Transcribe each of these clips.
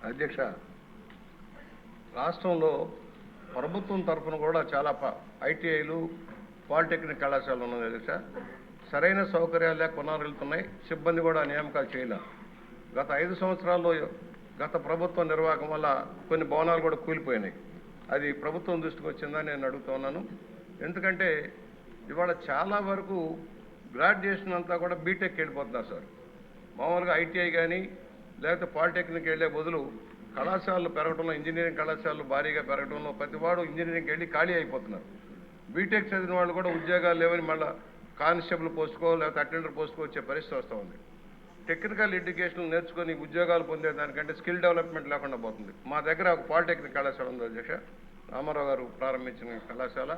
అధ్యక్ష, రాష్ట్రంలో ప్రభుత్వం తరఫున కూడా చాలా ఐటీఐలు పాలిటెక్నిక్ కళాశాలలు ఉన్నాయి అధ్యక్ష. సరైన సౌకర్యాలు లేక కొనసాగుతున్నాయి. సిబ్బంది కూడా నియామకాలు చేయలే. గత 5 సంవత్సరాల్లో గత ప్రభుత్వ నిర్వాహకం వల్ల కొన్ని భవనాలు కూడా కూలిపోయినాయి. అది ప్రభుత్వం దృష్టికి వచ్చిందని నేను అడుగుతున్నాను. ఎందుకంటే ఇవాళ చాలా వరకు గ్రాడ్యుయేషన్ అంతా కూడా బీటెక్ వెళ్ళిపోతున్నారు సార్. మామూలుగా ఐటీఐ కానీ లేకపోతే పాలిటెక్నిక్ వెళ్ళే బదులు కళాశాలలు పెరగడంలో, ఇంజనీరింగ్ కళాశాలలు భారీగా పెరగడంలో ప్రతివాడు ఇంజనీరింగ్కి వెళ్ళి ఖాళీ అయిపోతున్నారు. బీటెక్ చదివిన వాళ్ళు కూడా ఉద్యోగాలు లేవని మళ్ళీ కానిస్టేబుల్ పోస్టుకో లేకపోతే అటెండర్ పోస్టుకో వచ్చే పరిస్థితి వస్తూ ఉంది. టెక్నికల్ ఎడ్యుకేషన్ నేర్చుకొని ఉద్యోగాలు పొందేదానికంటే స్కిల్ డెవలప్మెంట్ లేకుండా పోతుంది. మా దగ్గర ఒక పాలిటెక్నిక్ కళాశాల ఉంది అధ్యక్ష, రామారావు గారు ప్రారంభించిన కళాశాల.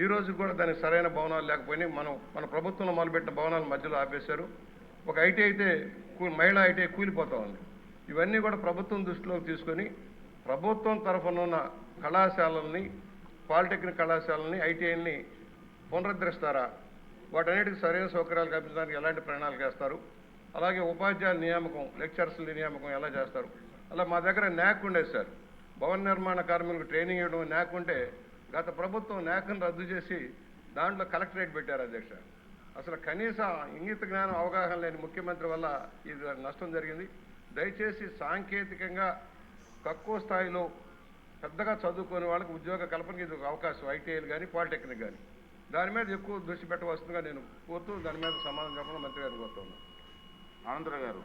ఈ రోజు కూడా దానికి సరైన భవనాలు లేకపోయినాయి. మన ప్రభుత్వంలో మొదలుపెట్టిన భవనాల మధ్యలో ఆపేశారు. ఒక ఐటీ అయితే మహిళా ఐటీ కూలిపోతూ ఉంది. ఇవన్నీ కూడా ప్రభుత్వం దృష్టిలోకి తీసుకొని ప్రభుత్వం తరఫున ఉన్న కళాశాలల్ని, పాలిటెక్నిక్ కళాశాలని, ఐటీఐని పునరుద్ధరిస్తారా? వాటన్నిటికీ సరైన సౌకర్యాలు కల్పించడానికి ఎలాంటి ప్రణాళిక చేస్తారు? అలాగే ఉపాధ్యాయుల నియామకం, లెక్చరర్స్ల నియామకం ఎలా చేస్తారు? అలా మా దగ్గర న్యాక్ ఉండేది సార్. భవన నిర్మాణ కార్మికులకు ట్రైనింగ్ ఇవ్వడం న్యాక్ ఉంటే గత ప్రభుత్వం న్యాక్ను రద్దు చేసి దాంట్లో కలెక్టరేట్ పెట్టారు అధ్యక్ష. అసలు కనీస ఇంగిత జ్ఞానం, అవగాహన లేని ముఖ్యమంత్రి వల్ల ఇది నష్టం జరిగింది. దయచేసి సాంకేతికంగా తక్కువ స్థాయిలో పెద్దగా చదువుకునే వాళ్ళకి ఉద్యోగ కల్పనకి ఇది ఒక అవకాశం, ఐటీఐలు కానీ పాలిటెక్నిక్ కానీ. దాని మీద ఎక్కువ దృష్టి పెట్టవలసిందిగా నేను కోరుతూ దాని మీద సమాధానం చెప్పడం మంత్రి గారిని కోరుతున్నాను. ఆనందరావు గారు.